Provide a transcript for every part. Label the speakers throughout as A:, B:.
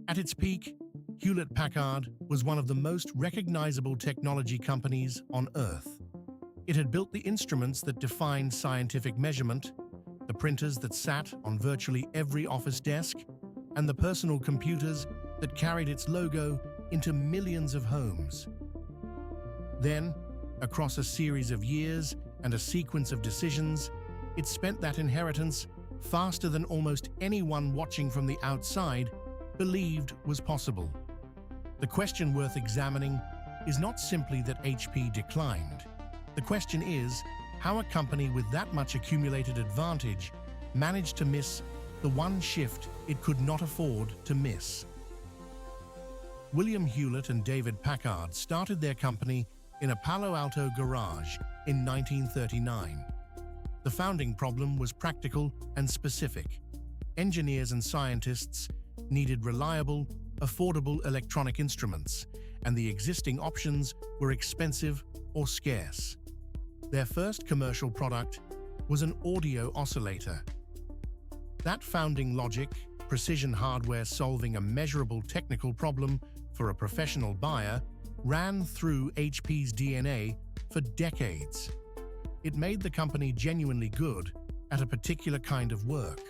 A: At its peak, Hewlett-Packard was one of the most recognizable technology companies on Earth. It had built the instruments that defined scientific measurement, the printers that sat on virtually every office desk, and the personal computers that carried its logo into millions of homes. Then, across a series of years and a sequence of decisions, it spent that inheritance faster than almost anyone watching from the outside believed was possible. The question worth examining is not simply that HP declined. The question is how a company with that much accumulated advantage managed to miss the one shift it could not afford to miss. William Hewlett and David Packard started their company in a Palo Alto garage in 1939. The founding problem was practical and specific. Engineers and scientists needed reliable, affordable electronic instruments, and the existing options were expensive or scarce. Their first commercial product was an audio oscillator. That founding logic, precision hardware solving a measurable technical problem for a professional buyer, ran through HP's DNA for decades. It made the company genuinely good at a particular kind of work,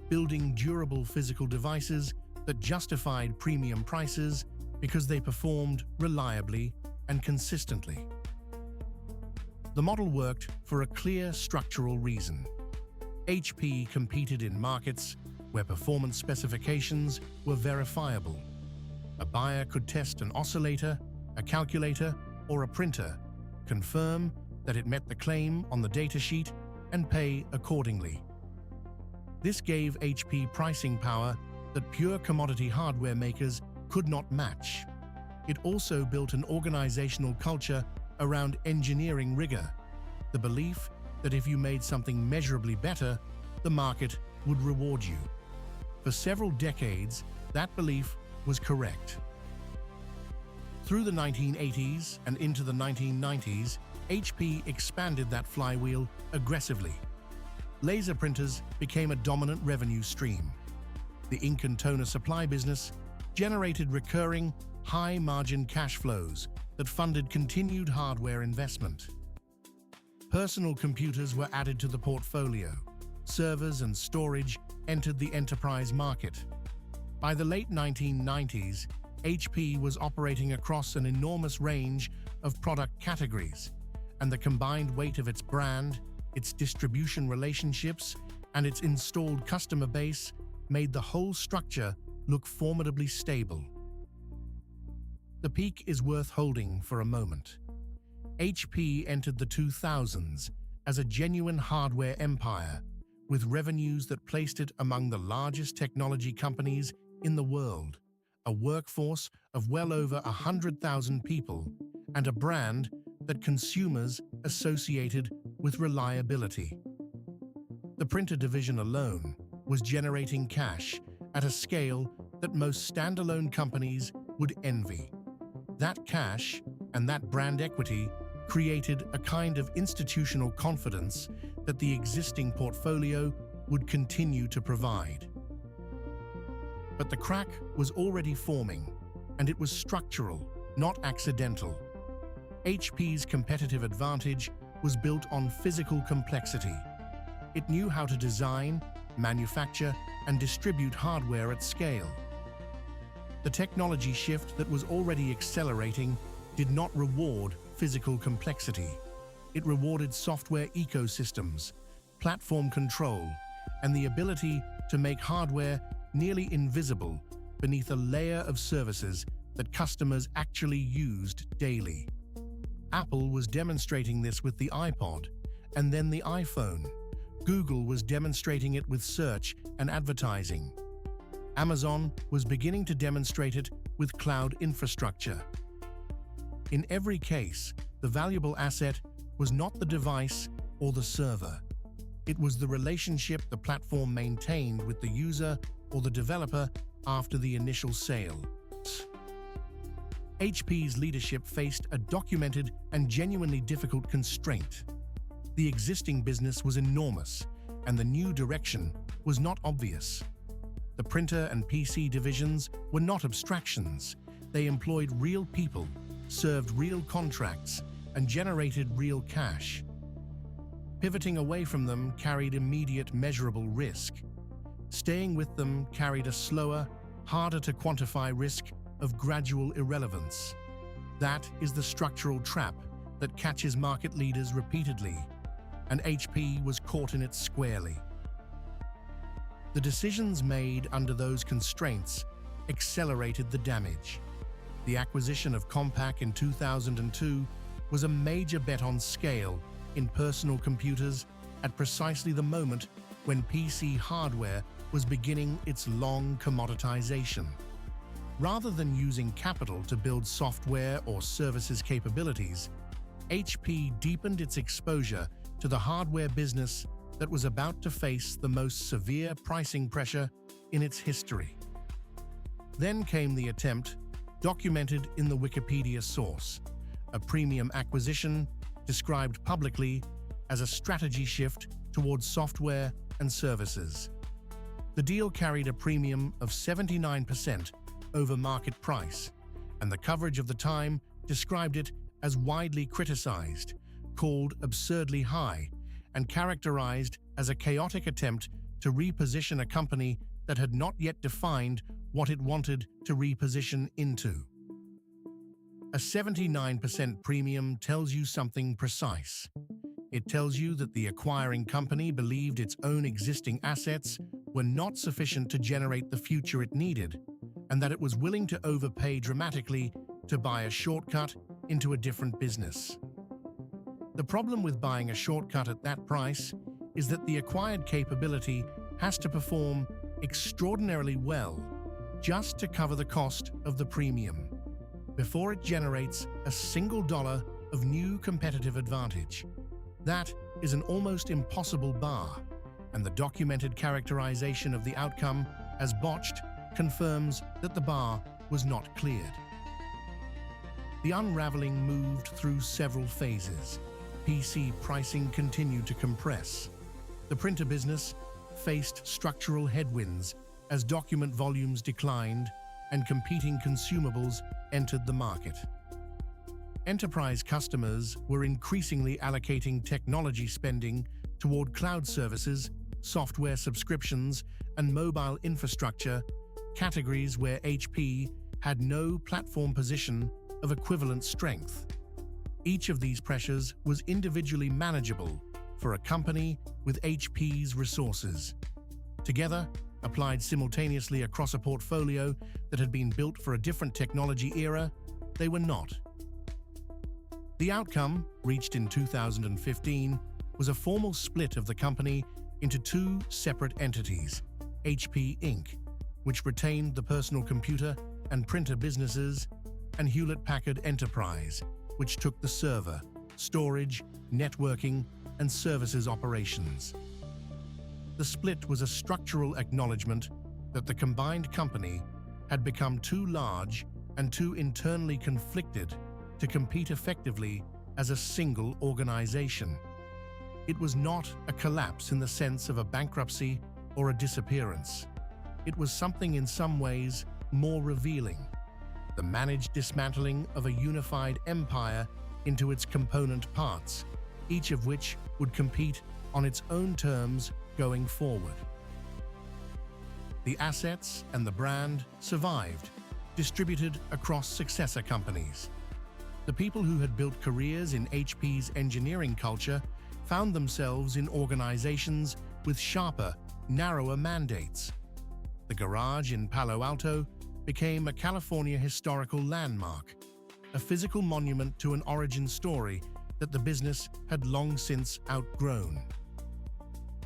A: building durable physical devices that justified premium prices because they performed reliably and consistently. The model worked for a clear structural reason. HP competed in markets where performance specifications were verifiable. A buyer could test an oscillator, a calculator, or a printer, confirm that it met the claim on the datasheet, and pay accordingly. This gave HP pricing power that pure commodity hardware makers could not match. It also built an organizational culture around engineering rigor, the belief that if you made something measurably better, the market would reward you. For several decades, that belief was correct. Through the 1980s and into the 1990s, HP expanded that flywheel aggressively. Laser printers became a dominant revenue stream. The ink and toner supply business generated recurring, high-margin cash flows that funded continued hardware investment. Personal computers were added to the portfolio. Servers and storage entered the enterprise market. By the late 1990s, HP was operating across an enormous range of product categories, and the combined weight of its brand, its distribution relationships, and its installed customer base made the whole structure look formidably stable. The peak is worth holding for a moment. HP entered the 2000s as a genuine hardware empire, with revenues that placed it among the largest technology companies in the world, a workforce of well over 100,000 people, and a brand that consumers associated with reliability. The printer division alone was generating cash at a scale that most standalone companies would envy. That cash and that brand equity created a kind of institutional confidence that the existing portfolio would continue to provide. But the crack was already forming, and it was structural, not accidental. HP's competitive advantage was built on physical complexity. It knew how to design, manufacture, and distribute hardware at scale. The technology shift that was already accelerating did not reward physical complexity. It rewarded software ecosystems, platform control, and the ability to make hardware nearly invisible beneath a layer of services that customers actually used daily. Apple was demonstrating this with the iPod, and then the iPhone. Google was demonstrating it with search and advertising. Amazon was beginning to demonstrate it with cloud infrastructure. In every case, the valuable asset was not the device or the server. It was the relationship the platform maintained with the user or the developer after the initial sale. HP's leadership faced a documented and genuinely difficult constraint. The existing business was enormous, and the new direction was not obvious. The printer and PC divisions were not abstractions. They employed real people, served real contracts, and generated real cash. Pivoting away from them carried immediate measurable risk. Staying with them carried a slower, harder-to-quantify risk of gradual irrelevance. That is the structural trap that catches market leaders repeatedly, and HP was caught in it squarely. The decisions made under those constraints accelerated the damage. The acquisition of Compaq in 2002 was a major bet on scale in personal computers at precisely the moment when PC hardware was beginning its long commoditization. Rather than using capital to build software or services capabilities, HP deepened its exposure to the hardware business that was about to face the most severe pricing pressure in its history. Then came the attempt, documented in the Wikipedia source, a premium acquisition described publicly as a strategy shift towards software and services. The deal carried a premium of 79% over market price, and the coverage of the time described it as widely criticized, called absurdly high, and characterized as a chaotic attempt to reposition a company that had not yet defined what it wanted to reposition into. A 79% premium tells you something precise. It tells you that the acquiring company believed its own existing assets were not sufficient to generate the future it needed, and that it was willing to overpay dramatically to buy a shortcut into a different business. The problem with buying a shortcut at that price is that the acquired capability has to perform extraordinarily well just to cover the cost of the premium before it generates a single dollar of new competitive advantage. That is an almost impossible bar, and the documented characterization of the outcome as botched confirms that the bar was not cleared. The unraveling moved through several phases. PC pricing continued to compress. The printer business faced structural headwinds as document volumes declined and competing consumables entered the market. Enterprise customers were increasingly allocating technology spending toward cloud services, software subscriptions, and mobile infrastructure, categories where HP had no platform position of equivalent strength. Each of these pressures was individually manageable for a company with HP's resources. Together, applied simultaneously across a portfolio that had been built for a different technology era, they were not. The outcome, reached in 2015, was a formal split of the company into two separate entities, HP Inc., which retained the personal computer and printer businesses, and Hewlett-Packard Enterprise, which took the server, storage, networking, and services operations. The split was a structural acknowledgement that the combined company had become too large and too internally conflicted to compete effectively as a single organization. It was not a collapse in the sense of a bankruptcy or a disappearance. It was something in some ways more revealing: the managed dismantling of a unified empire into its component parts, each of which would compete on its own terms going forward. The assets and the brand survived, distributed across successor companies. The people who had built careers in HP's engineering culture found themselves in organizations with sharper, narrower mandates. The garage in Palo Alto became a California historical landmark, a physical monument to an origin story that the business had long since outgrown.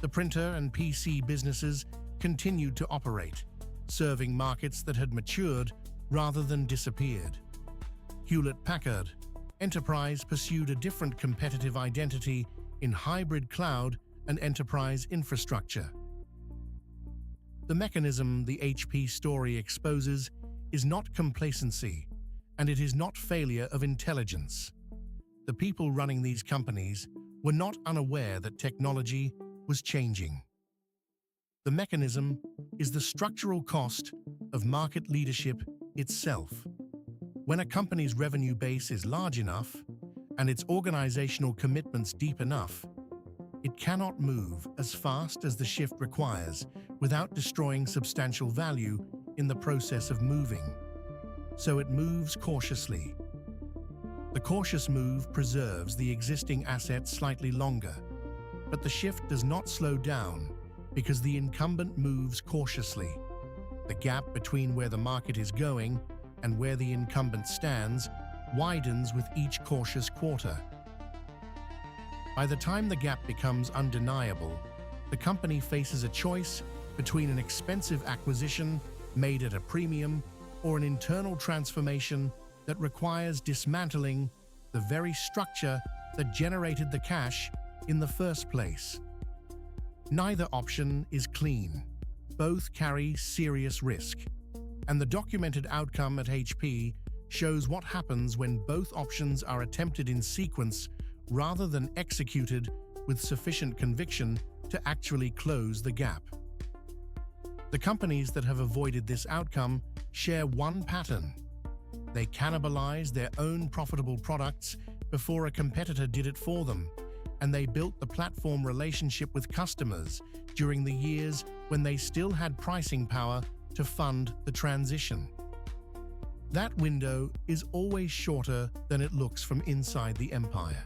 A: The printer and PC businesses continued to operate, serving markets that had matured rather than disappeared. Hewlett-Packard Enterprise pursued a different competitive identity in hybrid cloud and enterprise infrastructure. The mechanism the HP story exposes is not complacency, and it is not failure of intelligence. The people running these companies were not unaware that technology was changing. The mechanism is the structural cost of market leadership itself. When a company's revenue base is large enough and its organizational commitments deep enough, it cannot move as fast as the shift requires without destroying substantial value in the process of moving. So it moves cautiously. The cautious move preserves the existing assets slightly longer, but the shift does not slow down because the incumbent moves cautiously. The gap between where the market is going and where the incumbent stands widens with each cautious quarter. By the time the gap becomes undeniable, the company faces a choice between an expensive acquisition made at a premium or an internal transformation that requires dismantling the very structure that generated the cash in the first place. Neither option is clean. Both carry serious risk. And the documented outcome at HP shows what happens when both options are attempted in sequence rather than executed with sufficient conviction to actually close the gap. The companies that have avoided this outcome share one pattern. They cannibalized their own profitable products before a competitor did it for them, and they built the platform relationship with customers during the years when they still had pricing power to fund the transition. That window is always shorter than it looks from inside the empire.